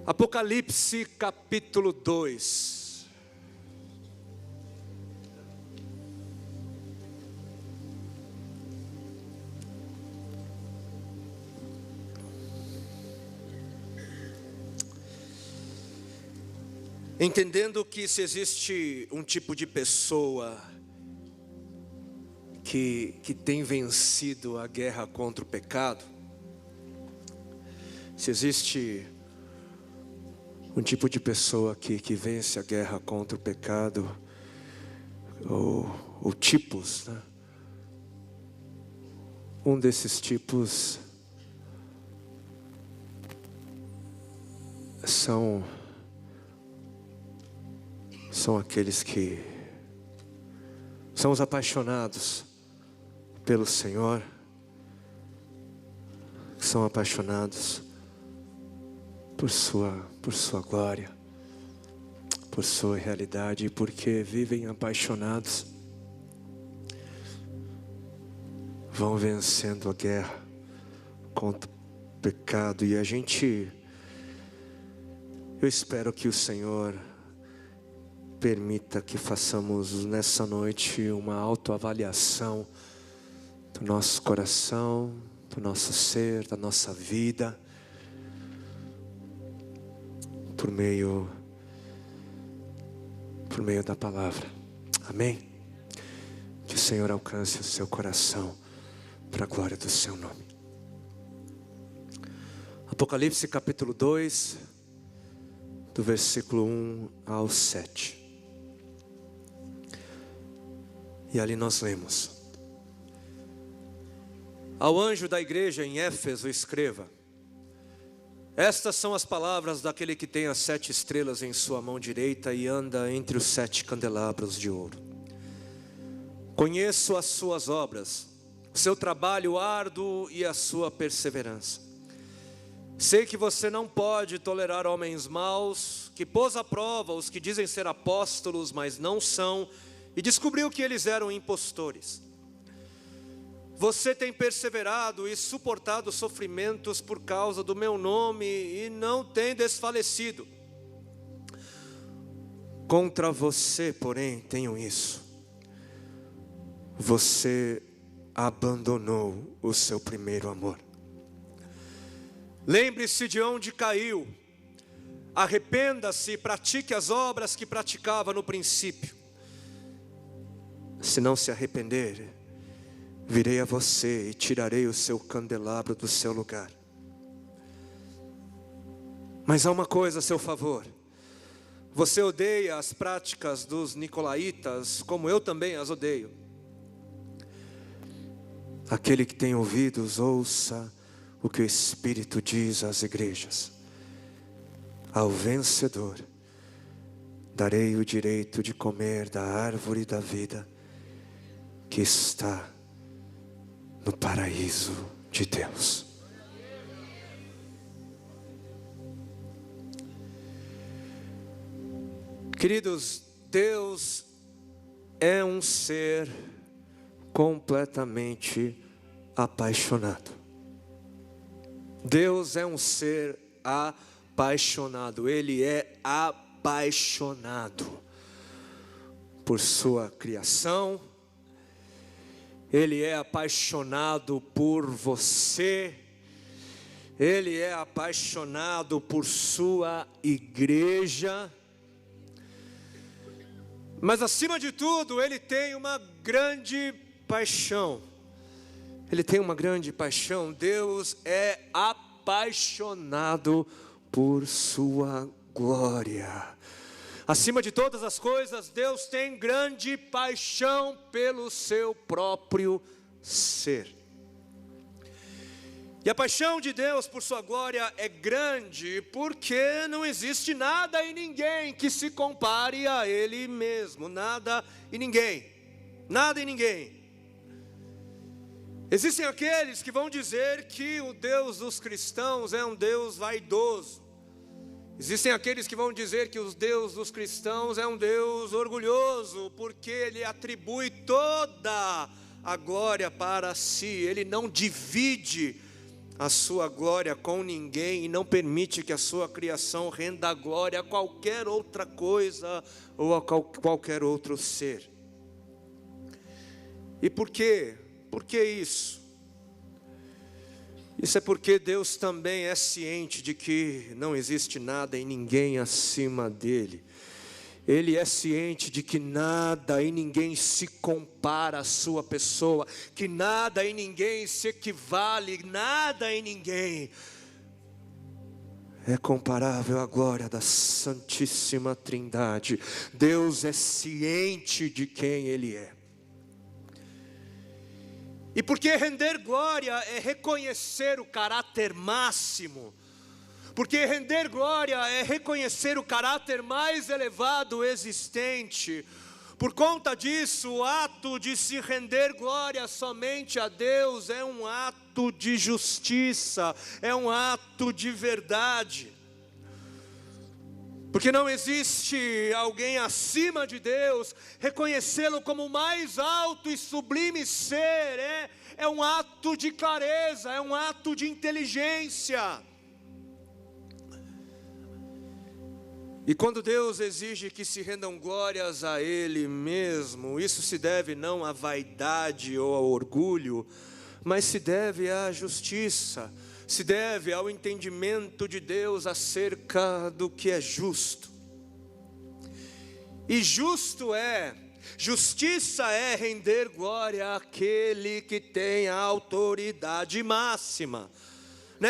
Apocalipse capítulo 2. Entendendo que se existe um tipo de pessoa que tem vencido a guerra contra o pecado, se existe um tipo de pessoa que vence a guerra contra o pecado, ou tipos, né? Um desses tipos são aqueles que são os apaixonados pelo Senhor, que são apaixonados por sua glória, por sua realidade, e porque vivem apaixonados, vão vencendo a guerra contra o pecado. E eu espero que o Senhor permita que façamos nessa noite uma autoavaliação do nosso coração, do nosso ser, da nossa vida, por meio da palavra. Amém? Que o Senhor alcance o seu coração para a glória do seu nome. Apocalipse capítulo 2, do versículo 1 ao 7. E ali nós lemos: ao anjo da igreja em Éfeso escreva: estas são as palavras daquele que tem as 7 estrelas em sua mão direita e anda entre os 7 candelabros de ouro. Conheço as suas obras, o seu trabalho árduo e a sua perseverança. Sei que você não pode tolerar homens maus, que pôs à prova os que dizem ser apóstolos, mas não são, e descobriu que eles eram impostores. Você tem perseverado e suportado sofrimentos por causa do meu nome e não tem desfalecido. Contra você, porém, tenho isso: você abandonou o seu primeiro amor. Lembre-se de onde caiu, arrependa-se e pratique as obras que praticava no princípio. Se não se arrepender, virei a você e tirarei o seu candelabro do seu lugar. Mas há uma coisa a seu favor: você odeia as práticas dos nicolaítas, como eu também as odeio. Aquele que tem ouvidos, ouça o que o Espírito diz às igrejas. Ao vencedor darei o direito de comer da árvore da vida que está no paraíso de Deus. Queridos, Deus é um ser completamente apaixonado. Deus é um ser apaixonado. Ele é apaixonado por sua criação. Ele é apaixonado por você. Ele é apaixonado por sua igreja. Mas acima de tudo, Ele tem uma grande paixão. Ele tem uma grande paixão. Deus é apaixonado por sua glória. Acima de todas as coisas, Deus tem grande paixão pelo seu próprio ser. E a paixão de Deus por sua glória é grande porque não existe nada e ninguém que se compare a Ele mesmo. Nada e ninguém. Nada e ninguém. Existem aqueles que vão dizer que o Deus dos cristãos é um Deus vaidoso. Existem aqueles que vão dizer que o Deus dos cristãos é um Deus orgulhoso, porque Ele atribui toda a glória para si. Ele não divide a sua glória com ninguém e não permite que a sua criação renda glória a qualquer outra coisa ou a qualquer outro ser. E por quê? Por que isso? Isso é porque Deus também é ciente de que não existe nada e ninguém acima dele. Ele é ciente de que nada e ninguém se compara à sua pessoa, que nada e ninguém se equivale, nada e ninguém é comparável à glória da Santíssima Trindade. Deus é ciente de quem Ele é. E porque render glória é reconhecer o caráter máximo, porque render glória é reconhecer o caráter mais elevado existente. Por conta disso, o ato de se render glória somente a Deus é um ato de justiça, é um ato de verdade. Porque não existe alguém acima de Deus, reconhecê-lo como o mais alto e sublime ser, é um ato de clareza, é um ato de inteligência. E quando Deus exige que se rendam glórias a Ele mesmo, isso se deve não à vaidade ou ao orgulho, mas se deve à justiça, se deve ao entendimento de Deus acerca do que é justo. E justiça é render glória àquele que tem a autoridade máxima.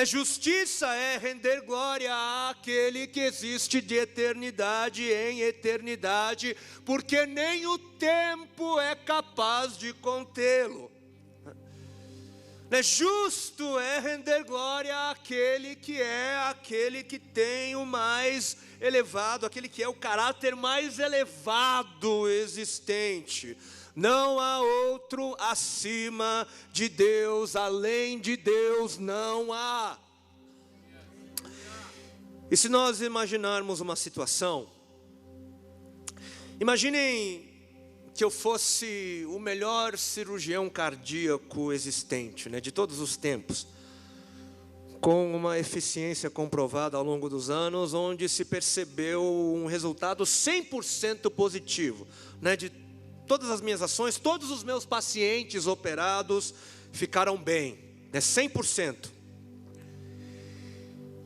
Justiça é render glória àquele que existe de eternidade em eternidade, porque nem o tempo é capaz de contê-lo. Justo é render glória àquele que tem o mais elevado, aquele que é o caráter mais elevado existente. Não há outro acima de Deus, além de Deus não há. E se nós imaginarmos uma situação, imaginem que eu fosse o melhor cirurgião cardíaco existente, de todos os tempos, com uma eficiência comprovada ao longo dos anos, onde se percebeu um resultado 100% positivo, de todas as minhas ações, todos os meus pacientes operados ficaram bem, 100%.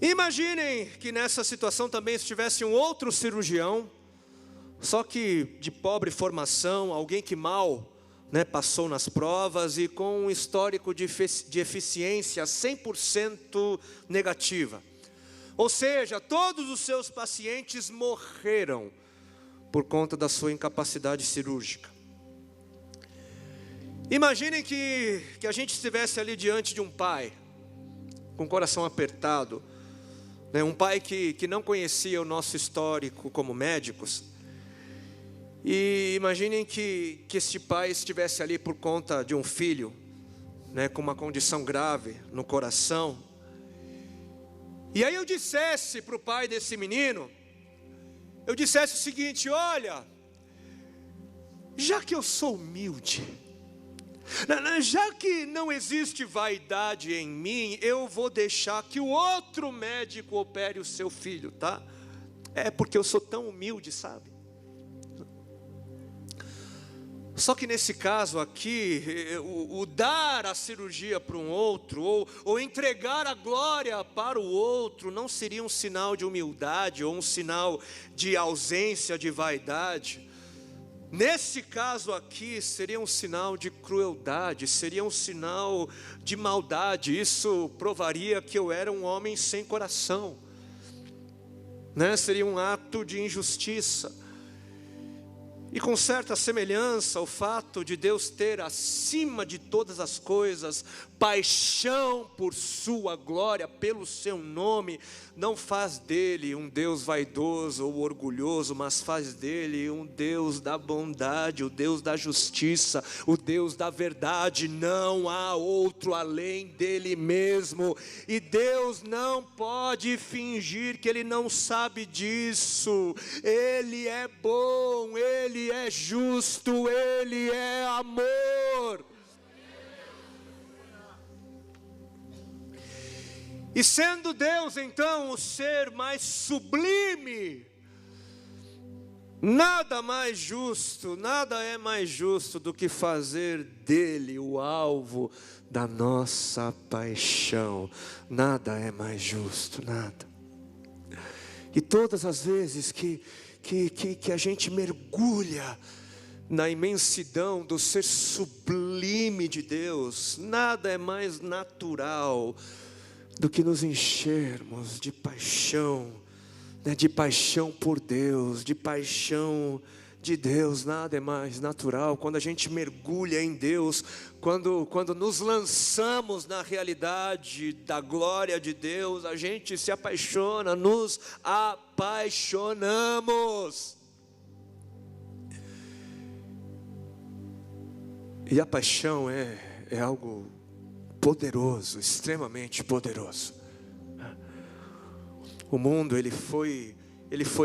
Imaginem que nessa situação também estivesse um outro cirurgião, só que de pobre formação, alguém que mal passou nas provas e com um histórico de eficiência 100% negativa. Ou seja, todos os seus pacientes morreram por conta da sua incapacidade cirúrgica. Imaginem que a gente estivesse ali diante de um pai, com o coração apertado, um pai que não conhecia o nosso histórico como médicos. E imaginem que este pai estivesse ali por conta de um filho, com uma condição grave no coração. E aí eu dissesse para o pai desse menino, eu dissesse o seguinte: olha, já que eu sou humilde, já que não existe vaidade em mim, eu vou deixar que o outro médico opere o seu filho, tá? É porque eu sou tão humilde, sabe? Só que nesse caso aqui, o dar a cirurgia para um outro, ou entregar a glória para o outro, não seria um sinal de humildade, ou um sinal de ausência de vaidade. Nesse caso aqui, seria um sinal de crueldade, seria um sinal de maldade. Isso provaria que eu era um homem sem coração, Seria um ato de injustiça. E com certa semelhança, o fato de Deus ter acima de todas as coisas paixão por sua glória, pelo seu nome, não faz dele um Deus vaidoso ou orgulhoso, mas faz dele um Deus da bondade, o Deus da justiça, o Deus da verdade. Não há outro além dele mesmo, e Deus não pode fingir que ele não sabe disso. Ele é bom, ele é justo, ele é amor. E sendo Deus então o ser mais sublime, nada mais justo, nada é mais justo do que fazer dele o alvo da nossa paixão. Nada é mais justo, nada. E todas as vezes que a gente mergulha na imensidão do ser sublime de Deus, nada é mais natural do que nos enchermos de paixão, né, de paixão por Deus, de paixão de Deus. Nada é mais natural. Quando a gente mergulha em Deus, quando nos lançamos na realidade da glória de Deus, a gente se apaixona, nos apaixonamos. E a paixão é algo poderoso, extremamente poderoso. O mundo ele foi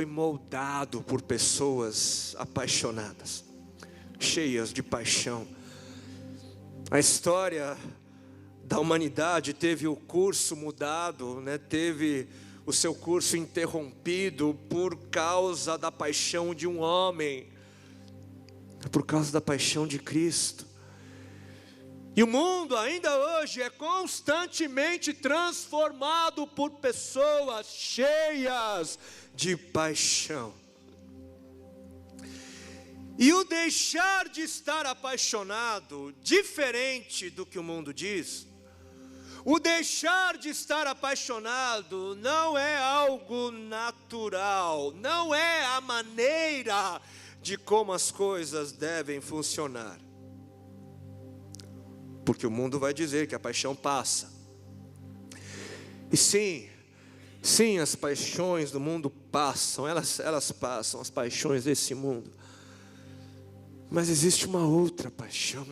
moldado por pessoas apaixonadas, cheias de paixão. A história da humanidade teve o curso mudado, né? Teve o seu curso interrompido por causa da paixão de um homem, por causa da paixão de Cristo. E o mundo ainda hoje é constantemente transformado por pessoas cheias de paixão. E o deixar de estar apaixonado, diferente do que o mundo diz, o deixar de estar apaixonado não é algo natural, não é a maneira de como as coisas devem funcionar. Porque o mundo vai dizer que a paixão passa. E sim, as paixões do mundo passam, elas passam, as paixões desse mundo. Mas existe uma outra paixão,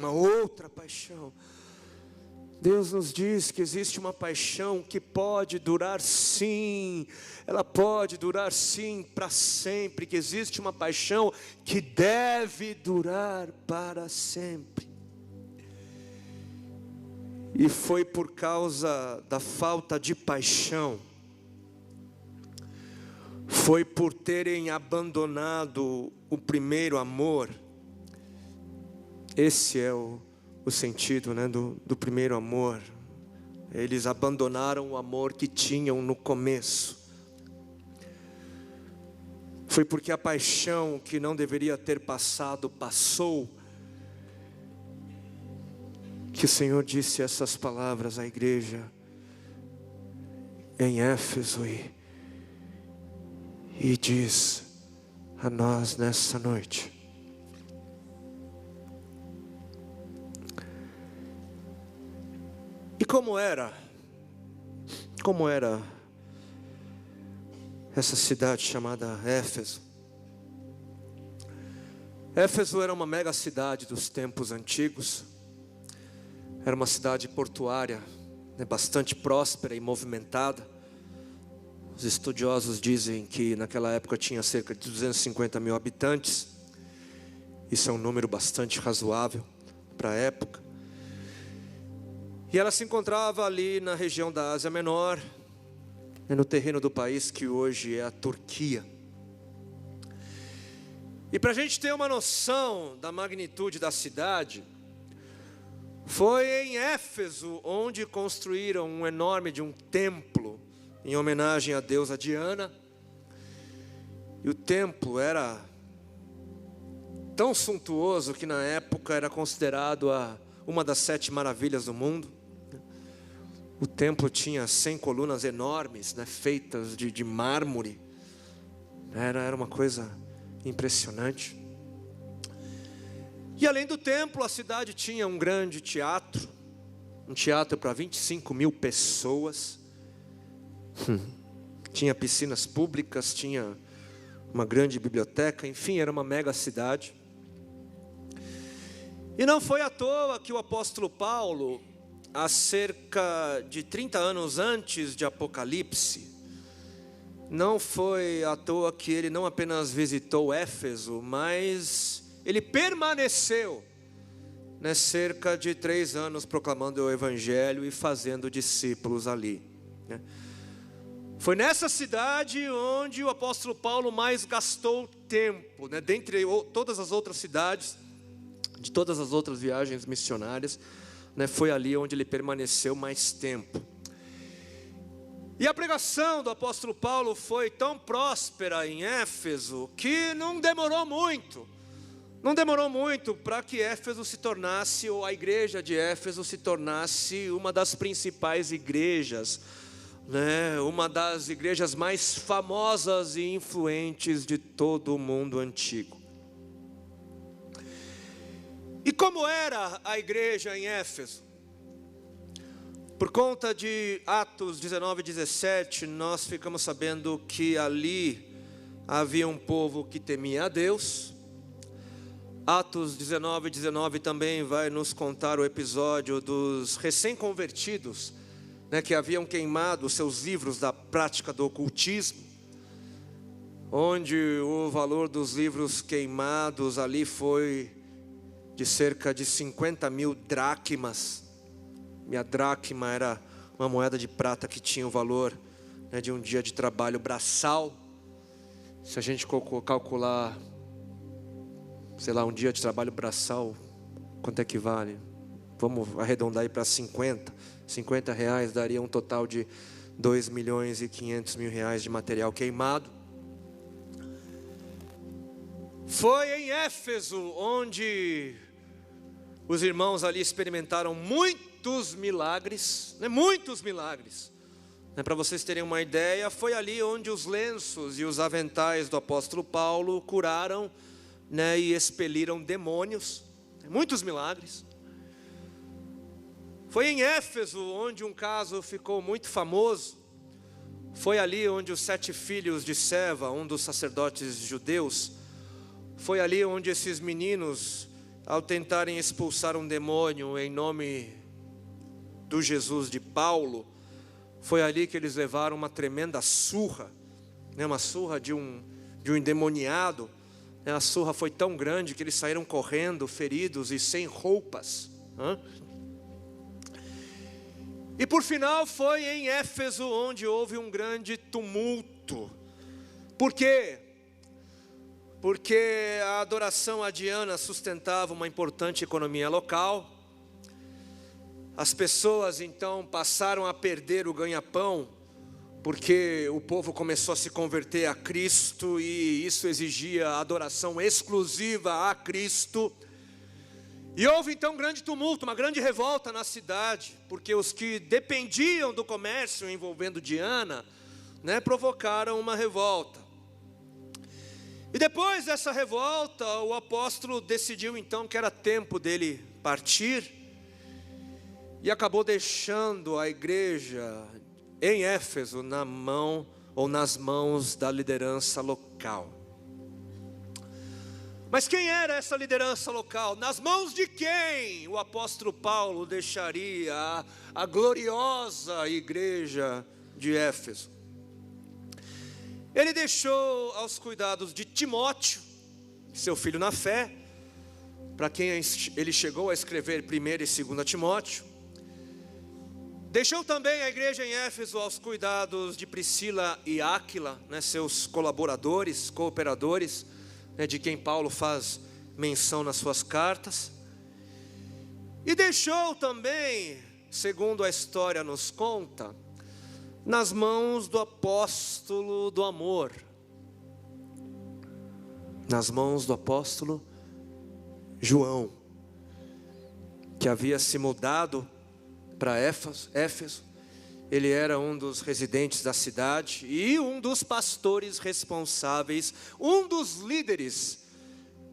Deus nos diz que existe uma paixão que pode durar sim, ela pode durar sim para sempre, que existe uma paixão que deve durar para sempre. E foi por causa da falta de paixão, foi por terem abandonado o primeiro amor. Esse é o sentido, né, do primeiro amor. Eles abandonaram o amor que tinham no começo. Foi porque a paixão que não deveria ter passado, passou, que o Senhor disse essas palavras à igreja em Éfeso e diz a nós nessa noite. E como era essa cidade chamada Éfeso? Éfeso era uma mega cidade dos tempos antigos. Era uma cidade portuária, né, bastante próspera e movimentada. Os estudiosos dizem que naquela época tinha cerca de 250 mil habitantes. Isso é um número bastante razoável para a época. E ela se encontrava ali na região da Ásia Menor, né, no terreno do país que hoje é a Turquia. E para a gente ter uma noção da magnitude da cidade, foi em Éfeso onde construíram um enorme templo em homenagem à deusa Diana. E o templo era tão suntuoso que na época era considerado uma das 7 maravilhas do mundo. O templo tinha 100 colunas enormes, né, feitas de mármore. Era uma coisa impressionante. E além do templo, a cidade tinha um grande teatro. Um teatro para 25 mil pessoas. Tinha piscinas públicas, tinha uma grande biblioteca. Enfim, era uma mega cidade. E não foi à toa que o apóstolo Paulo, há cerca de 30 anos antes de Apocalipse, não foi à toa que ele não apenas visitou Éfeso, mas ele permaneceu, né, cerca de 3 anos proclamando o Evangelho e fazendo discípulos ali. né? Foi nessa cidade onde o apóstolo Paulo mais gastou tempo, né? Dentre todas as outras cidades, de todas as outras viagens missionárias, né? Foi ali onde ele permaneceu mais tempo. E a pregação do apóstolo Paulo foi tão próspera em Éfeso que não demorou muito para que Éfeso se tornasse, ou a igreja de Éfeso se tornasse uma das principais igrejas, né? Uma das igrejas mais famosas e influentes de todo o mundo antigo. E como era a igreja em Éfeso? Por conta de Atos 19 e 17, nós ficamos sabendo que ali havia um povo que temia a Deus. Atos 19 e 19 também vai nos contar o episódio dos recém-convertidos, né, que haviam queimado seus livros da prática do ocultismo, onde o valor dos livros queimados ali foi de cerca de 50.000 dracmas. E a dracma era uma moeda de prata que tinha o valor, né, de um dia de trabalho braçal. Se a gente calcular, sei lá, um dia de trabalho braçal, quanto é que vale? Vamos arredondar aí para 50 reais, daria um total de 2.500.000 de material queimado. Foi em Éfeso onde os irmãos ali experimentaram muitos milagres, né? Muitos milagres. Para vocês terem uma ideia, foi ali onde os lenços e os aventais do apóstolo Paulo curaram, né, e expeliram demônios. Muitos milagres. Foi em Éfeso onde um caso ficou muito famoso. Foi ali onde os 7 filhos de Seva, um dos sacerdotes judeus, foi ali onde esses meninos, ao tentarem expulsar um demônio em nome do Jesus de Paulo, foi ali que eles levaram uma tremenda surra, né, uma surra de um endemoniado. A surra foi tão grande que eles saíram correndo, feridos e sem roupas. E por final foi em Éfeso onde houve um grande tumulto. Por quê? Porque a adoração a Diana sustentava uma importante economia local. As pessoas então passaram a perder o ganha-pão, porque o povo começou a se converter a Cristo e isso exigia adoração exclusiva a Cristo. E houve então um grande tumulto, uma grande revolta na cidade, porque os que dependiam do comércio envolvendo Diana, né, provocaram uma revolta. E depois dessa revolta, o apóstolo decidiu então que era tempo dele partir, e acabou deixando a igreja em Éfeso na mão ou nas mãos da liderança local. Mas quem era essa liderança local? Nas mãos de quem o apóstolo Paulo deixaria a gloriosa igreja de Éfeso? Ele deixou aos cuidados de Timóteo, seu filho na fé, para quem ele chegou a escrever 1º e 2º Timóteo. Deixou também a igreja em Éfeso aos cuidados de Priscila e Áquila, né, seus colaboradores, cooperadores, né, de quem Paulo faz menção nas suas cartas. E deixou também, segundo a história nos conta, nas mãos do apóstolo do amor, nas mãos do apóstolo João, que havia se mudado para Éfeso. Ele era um dos residentes da cidade e um dos pastores responsáveis, um dos líderes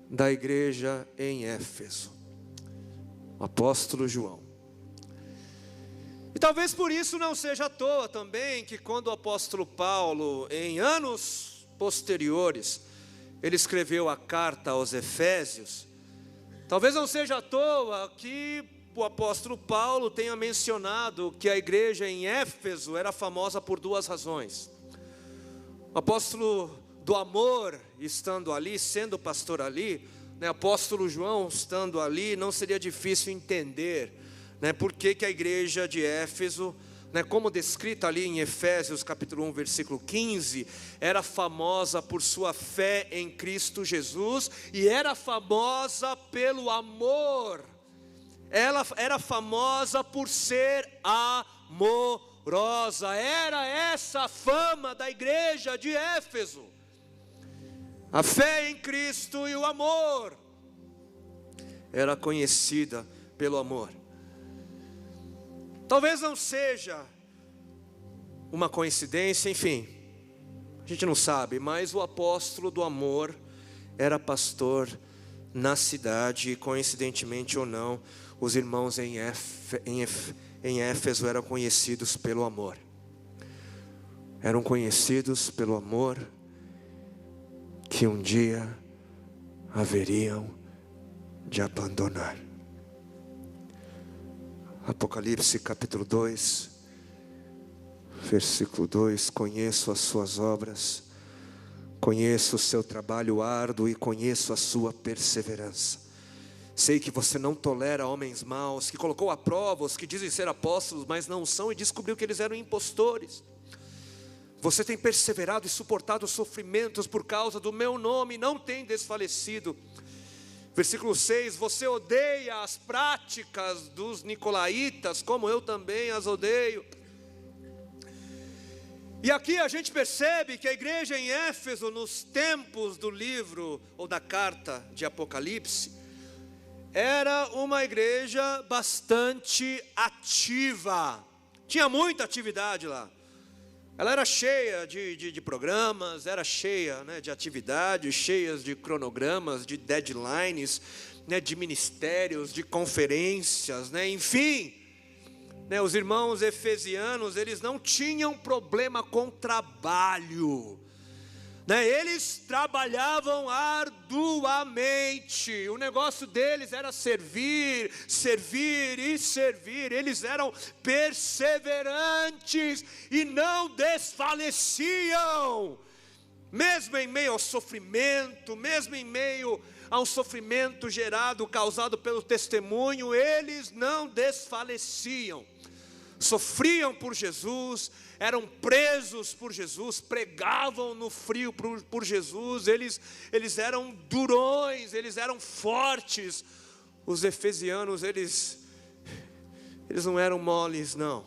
da igreja em Éfeso, o apóstolo João. E talvez por isso não seja à toa também que quando o apóstolo Paulo, em anos posteriores, ele escreveu a carta aos Efésios, talvez não seja à toa que o apóstolo Paulo tenha mencionado que a igreja em Éfeso era famosa por 2 razões. O apóstolo do amor estando ali, sendo pastor ali, né, apóstolo João estando ali, não seria difícil entender, né, por que a igreja de Éfeso como descrita ali em Efésios capítulo 1, versículo 15, era famosa por sua fé em Cristo Jesus, e era famosa pelo amor. Ela era famosa por ser amorosa. Era essa a fama da igreja de Éfeso: a fé em Cristo e o amor. Era conhecida pelo amor. Talvez não seja uma coincidência, enfim, a gente não sabe, mas o apóstolo do amor era pastor na cidade, e coincidentemente ou não, os irmãos em Éfeso eram conhecidos pelo amor. Eram conhecidos pelo amor que um dia haveriam de abandonar. Apocalipse capítulo 2, versículo 2: conheço as suas obras, conheço o seu trabalho árduo e conheço a sua perseverança. Sei que você não tolera homens maus, que colocou à prova os que dizem ser apóstolos, mas não são, e descobriu que eles eram impostores. Você tem perseverado e suportado sofrimentos por causa do meu nome, não tem desfalecido. Versículo 6: você odeia as práticas dos nicolaítas, como eu também as odeio. E aqui a gente percebe que a igreja em Éfeso, nos tempos do livro ou da carta de Apocalipse, era uma igreja bastante ativa. Tinha muita atividade lá. Ela era cheia de programas, era cheia, de atividades, cheias de cronogramas, de deadlines, de ministérios, de conferências, enfim. Os irmãos efesianos, eles não tinham problema com trabalho. Eles trabalhavam arduamente. O negócio deles era servir, servir e servir. Eles eram perseverantes e não desfaleciam, mesmo em meio ao sofrimento, mesmo em meio a um sofrimento causado pelo testemunho. Eles não desfaleciam. Sofriam por Jesus, eram presos por Jesus, pregavam no frio por Jesus. Eles eram durões, eles eram fortes. Os efesianos, eles não eram moles, não.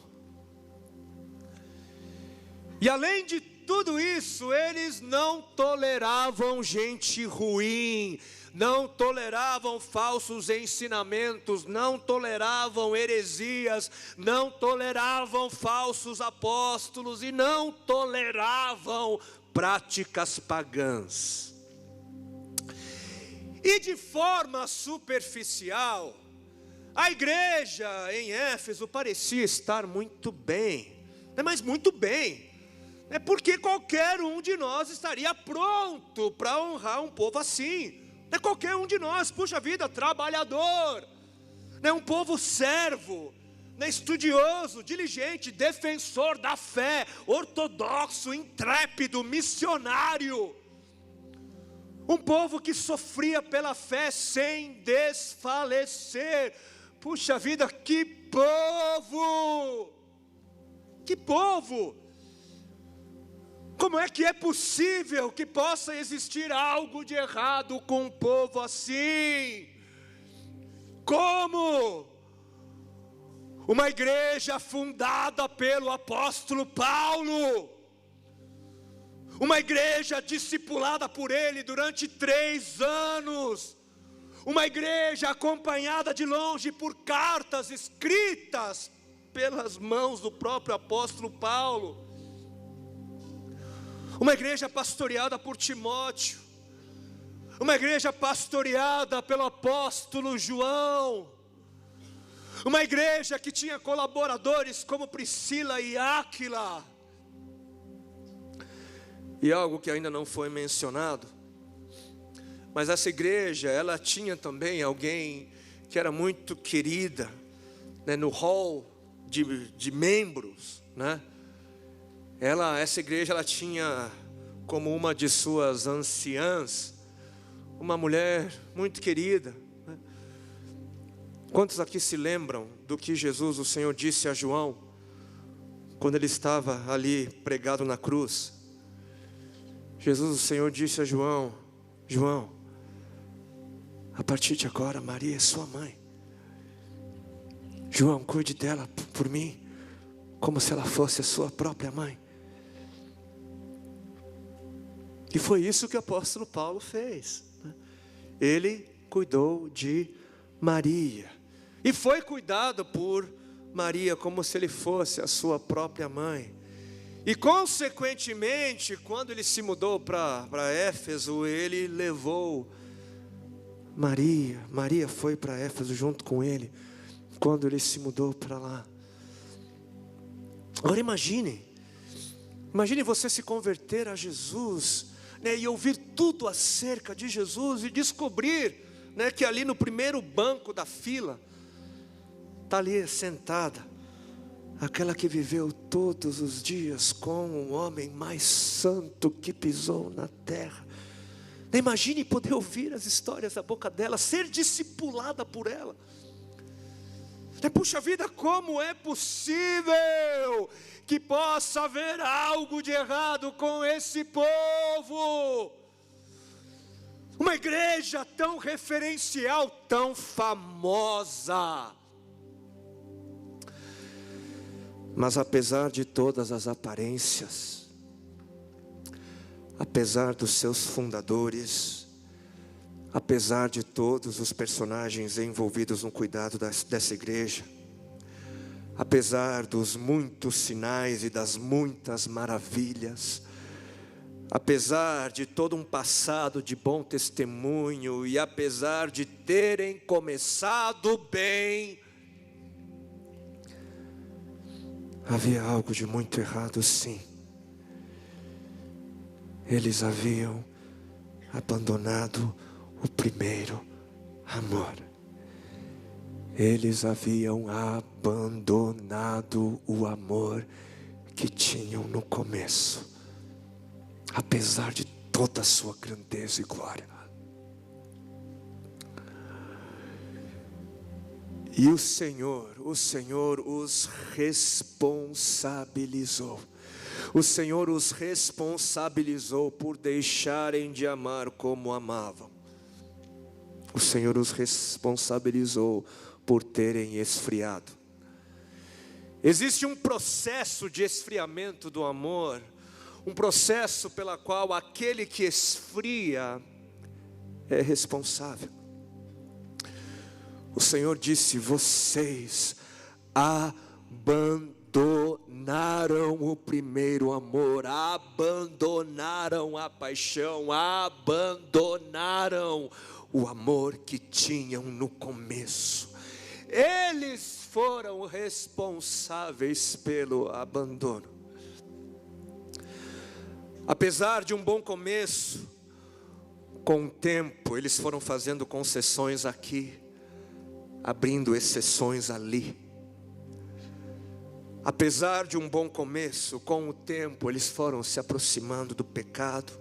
E além de tudo isso, eles não toleravam gente ruim, não toleravam falsos ensinamentos, não toleravam heresias, não toleravam falsos apóstolos e não toleravam práticas pagãs. E de forma superficial, a igreja em Éfeso parecia estar muito bem, mas muito bem, porque qualquer um de nós estaria pronto para honrar um povo assim. Qualquer um de nós, puxa vida, trabalhador, um povo servo, estudioso, diligente, defensor da fé, ortodoxo, intrépido, missionário. Um povo que sofria pela fé sem desfalecer. Puxa vida, que povo! Que povo! Como é que é possível que possa existir algo de errado com um povo assim? Como? Uma igreja fundada pelo apóstolo Paulo, uma igreja discipulada por ele durante 3 anos, uma igreja acompanhada de longe por cartas escritas pelas mãos do próprio apóstolo Paulo, uma igreja pastoreada por Timóteo, uma igreja pastoreada pelo apóstolo João, uma igreja que tinha colaboradores como Priscila e Áquila. E algo que ainda não foi mencionado, mas essa igreja, ela tinha também alguém que era muito querida, no hall de membros, Essa igreja, ela tinha como uma de suas anciãs, uma mulher muito querida. Quantos aqui se lembram do que Jesus, o Senhor, disse a João, quando ele estava ali pregado na cruz, Jesus, o Senhor, disse a João: João, a partir de agora Maria é sua mãe. João, cuide dela por mim, como se ela fosse a sua própria mãe. E foi isso que o apóstolo Paulo fez. Ele cuidou de Maria, e foi cuidado por Maria como se ele fosse a sua própria mãe. E consequentemente, quando ele se mudou para Éfeso, ele levou Maria. Maria foi para Éfeso junto com ele, quando ele se mudou para lá. Agora imagine você se converter a Jesus, né, e ouvir tudo acerca de Jesus, e descobrir, né, que ali no primeiro banco da fila, está ali sentada aquela que viveu todos os dias com o homem mais santo que pisou na terra. Imagine poder ouvir as histórias da boca dela, ser discipulada por ela. Puxa vida, como é possível que possa haver algo de errado com esse povo? Uma igreja tão referencial, tão famosa. Mas apesar de todas as aparências, apesar dos seus fundadores, apesar de todos os personagens envolvidos no cuidado dessa igreja, apesar dos muitos sinais e das muitas maravilhas, apesar de todo um passado de bom testemunho, e apesar de terem começado bem, havia algo de muito errado, sim. Eles haviam abandonado o primeiro amor. Eles haviam abandonado o amor que tinham no começo, apesar de toda a sua grandeza e glória. E o Senhor os responsabilizou. O Senhor os responsabilizou por deixarem de amar como amavam. O Senhor os responsabilizou por terem esfriado. Existe um processo de esfriamento do amor, um processo pela qual aquele que esfria é responsável. O Senhor disse: vocês abandonaram o primeiro amor, abandonaram a paixão, abandonaram o amor que tinham no começo. Eles foram responsáveis pelo abandono. Apesar de um bom começo, com o tempo eles foram fazendo concessões aqui, abrindo exceções ali. Apesar de um bom começo, com o tempo eles foram se aproximando do pecado,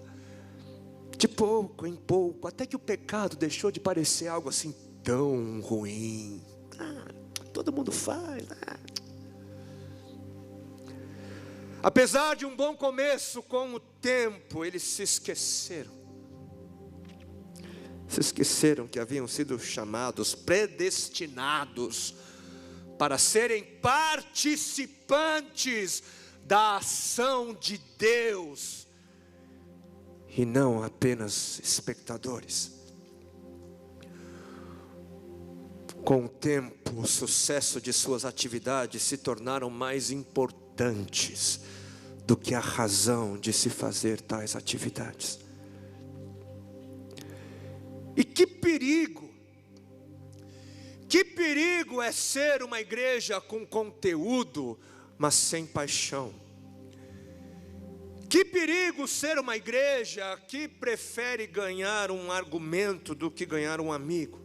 de pouco em pouco, até que o pecado deixou de parecer algo assim tão ruim. Todo mundo faz. Apesar de um bom começo, com o tempo eles se esqueceram. Se esqueceram que haviam sido chamados, predestinados para serem participantes da ação de Deus, e não apenas espectadores. Com o tempo, o sucesso de suas atividades se tornaram mais importantes do que a razão de se fazer tais atividades. E que perigo é ser uma igreja com conteúdo, mas sem paixão. Que perigo ser uma igreja que prefere ganhar um argumento do que ganhar um amigo.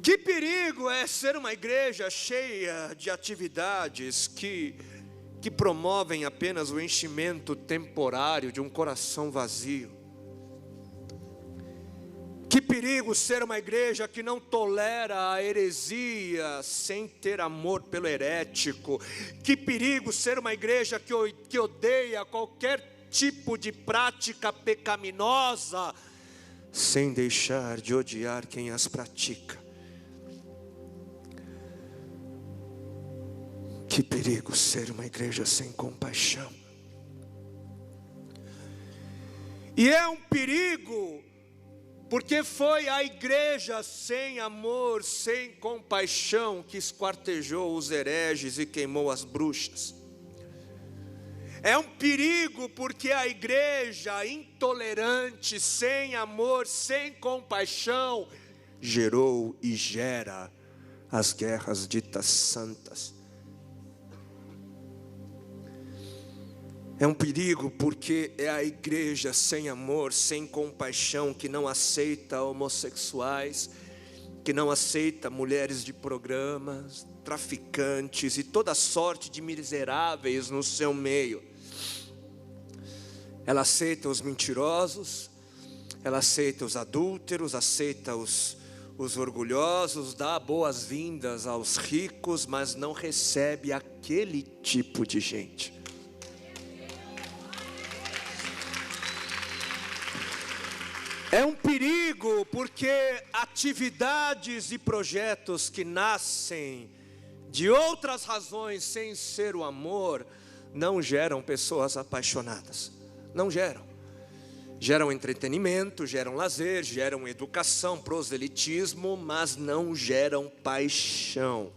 Que perigo é ser uma igreja cheia de atividades que promovem apenas o enchimento temporário de um coração vazio. Que perigo perigo ser uma igreja que não tolera a heresia sem ter amor pelo herético. Que perigo ser uma igreja que odeia qualquer tipo de prática pecaminosa sem deixar de odiar quem as pratica. Que perigo ser uma igreja sem compaixão. E é um perigo, porque foi a igreja sem amor, sem compaixão, que esquartejou os hereges e queimou as bruxas. É um perigo, porque a igreja intolerante, sem amor, sem compaixão, gerou e gera as guerras ditas santas. É um perigo porque é a igreja sem amor, sem compaixão, que não aceita homossexuais, que não aceita mulheres de programas, traficantes e toda sorte de miseráveis no seu meio. Ela aceita os mentirosos, ela aceita os adúlteros, aceita os orgulhosos, dá boas-vindas aos ricos, mas não recebe aquele tipo de gente. É um perigo porque atividades e projetos que nascem de outras razões sem ser o amor, não geram pessoas apaixonadas, não geram. Geram entretenimento, geram lazer, geram educação, proselitismo, mas não geram paixão.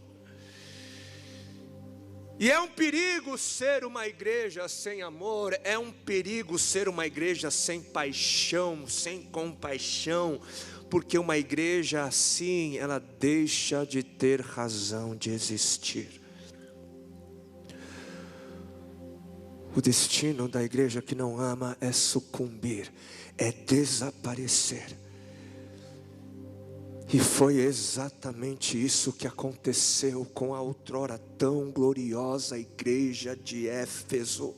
E é um perigo ser uma igreja sem amor, é um perigo ser uma igreja sem paixão, sem compaixão, porque uma igreja assim, ela deixa de ter razão de existir. O destino da igreja que não ama é sucumbir, é desaparecer. E foi exatamente isso que aconteceu com a outrora tão gloriosa igreja de Éfeso.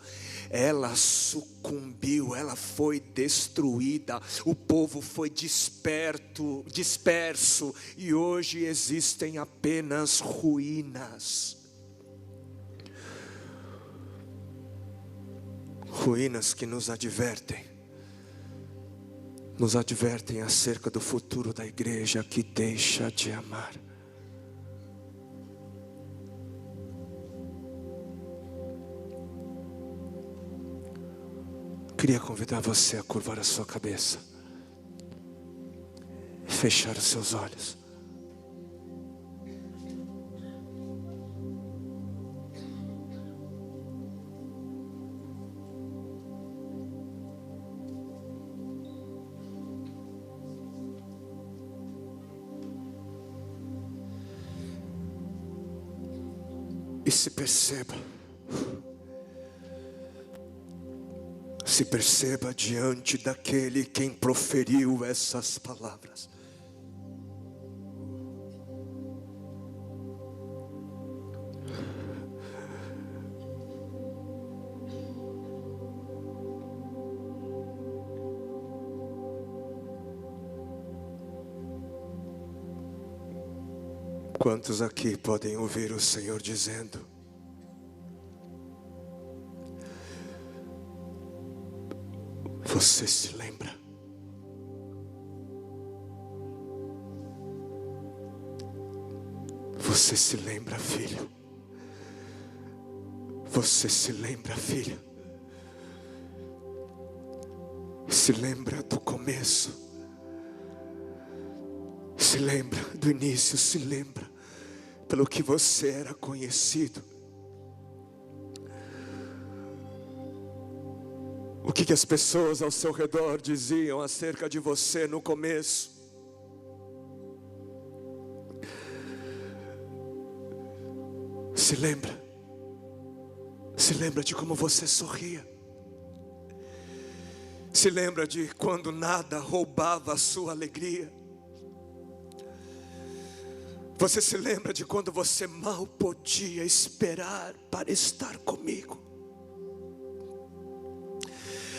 Ela sucumbiu, ela foi destruída, o povo foi disperso, e hoje existem apenas ruínas. Ruínas que nos advertem acerca do futuro da igreja que deixa de amar. Queria convidar você a curvar a sua cabeça, fechar os seus olhos. E se perceba diante daquele quem proferiu essas palavras. Quantos aqui podem ouvir o Senhor dizendo: você se lembra? Você se lembra, filho? Você se lembra, filha? Se lembra do começo? Se lembra do início? Se lembra pelo que você era conhecido? O que as pessoas ao seu redor diziam acerca de você no começo? Se lembra? Se lembra de como você sorria? Se lembra de quando nada roubava a sua alegria? Você se lembra de quando você mal podia esperar para estar comigo?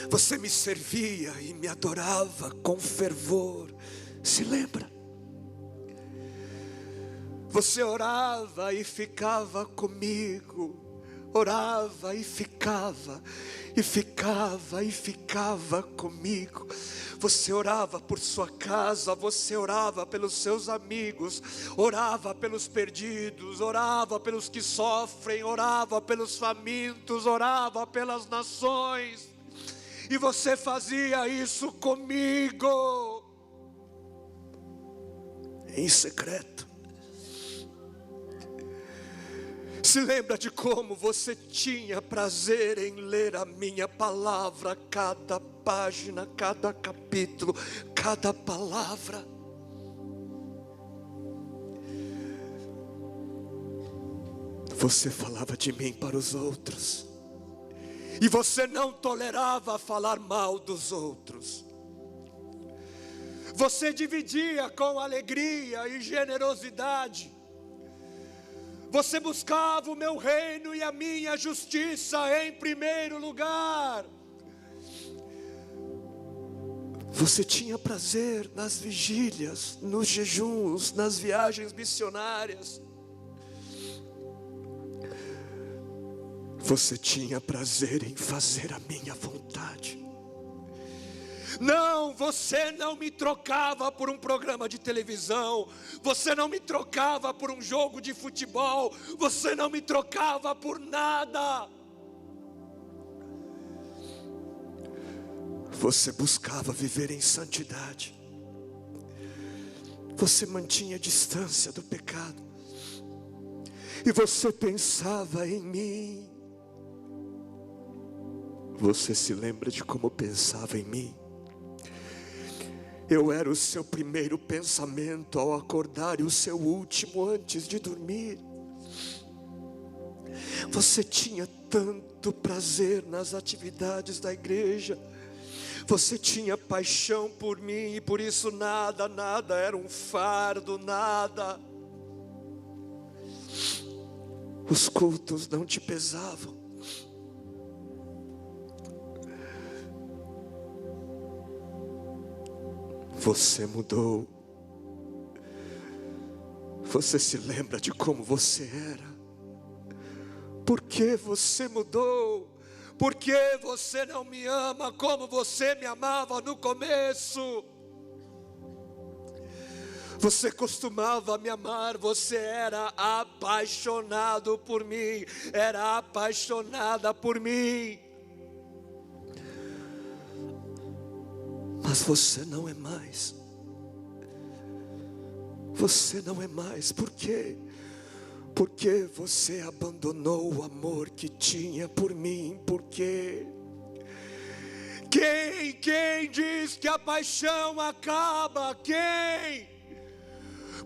Você me servia e me adorava com fervor, Se lembra? Você orava e ficava comigo. Orava e ficava, e ficava, e ficava comigo. Você orava por sua casa, você orava pelos seus amigos, orava pelos perdidos, orava pelos que sofrem, orava pelos famintos, orava pelas nações. E você fazia isso comigo, em secreto. Se lembra de como você tinha prazer em ler a minha palavra, cada página, cada capítulo, cada palavra. Você falava de mim para os outros, e você não tolerava falar mal dos outros. Você dividia com alegria e generosidade. Você buscava o meu reino e a minha justiça em primeiro lugar. Você tinha prazer nas vigílias, nos jejuns, nas viagens missionárias. Você tinha prazer em fazer a minha vontade. Não, você não me trocava por um programa de televisão. Você não me trocava por um jogo de futebol. Você não me trocava por nada. Você buscava viver em santidade. Você mantinha distância do pecado. E você pensava em mim. Você se lembra de como pensava em mim? Eu era o seu primeiro pensamento ao acordar e o seu último antes de dormir. Você tinha tanto prazer nas atividades da igreja. Você tinha paixão por mim e por isso nada era um fardo, nada. Os cultos não te pesavam. Você mudou. Você se lembra de como você era? Por que você mudou? Por que você não me ama como você me amava no começo? Você costumava me amar, você era apaixonado por mim, era apaixonada por mim. Mas você não é mais. Você não é mais. Por quê? Porque você abandonou o amor que tinha por mim. Por quê? Quem diz que a paixão acaba? Quem?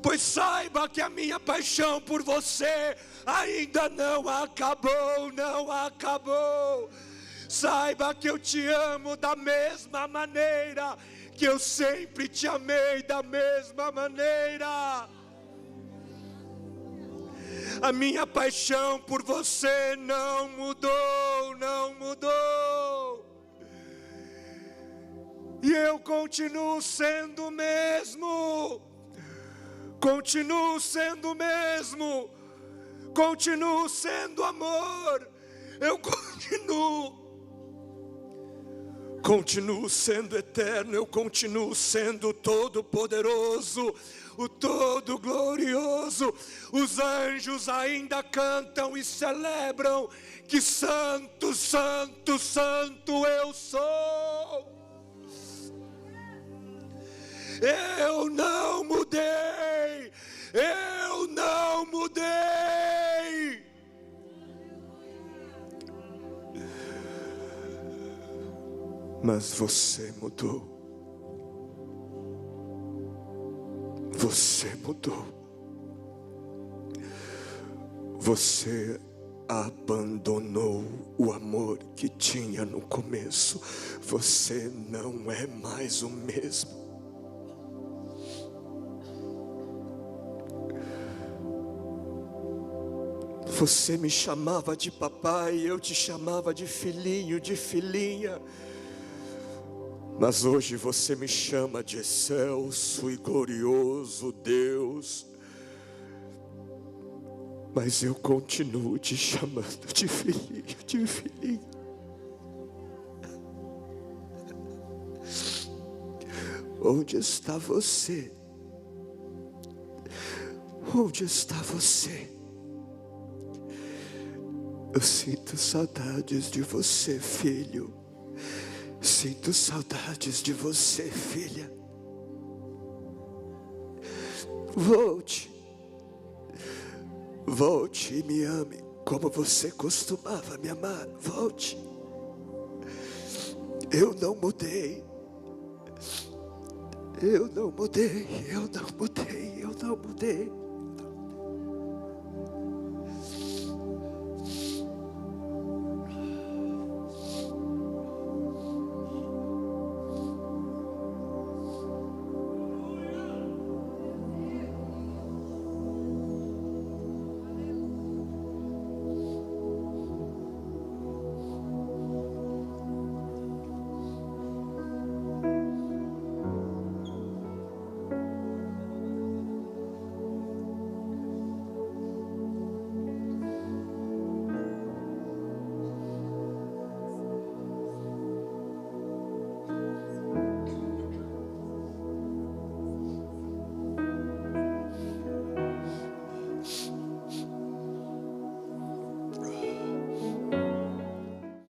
Pois saiba que a minha paixão por você ainda não acabou, não acabou. Saiba que eu te amo da mesma maneira que eu sempre te amei, da mesma maneira. A minha paixão por você não mudou, não mudou. E eu continuo sendo o mesmo. Continuo sendo o mesmo. Continuo sendo amor. Eu continuo sendo eterno, eu continuo sendo todo-poderoso, o todo-glorioso. Os anjos ainda cantam e celebram que santo, santo, santo eu sou. Eu não mudei, eu não mudei. Mas você mudou. Você mudou. Você abandonou o amor que tinha no começo. Você não é mais o mesmo. Você me chamava de papai, eu te chamava de filhinho, de filhinha. Mas hoje você me chama de excelso e glorioso Deus. Mas eu continuo te chamando de filhinho, de filhinho. Onde está você? Onde está você? Eu sinto saudades de você, filho. Sinto saudades de você, filha. Volte. Volte e me ame como você costumava me amar. Volte. Eu não mudei. Eu não mudei. Eu não mudei. Eu não mudei.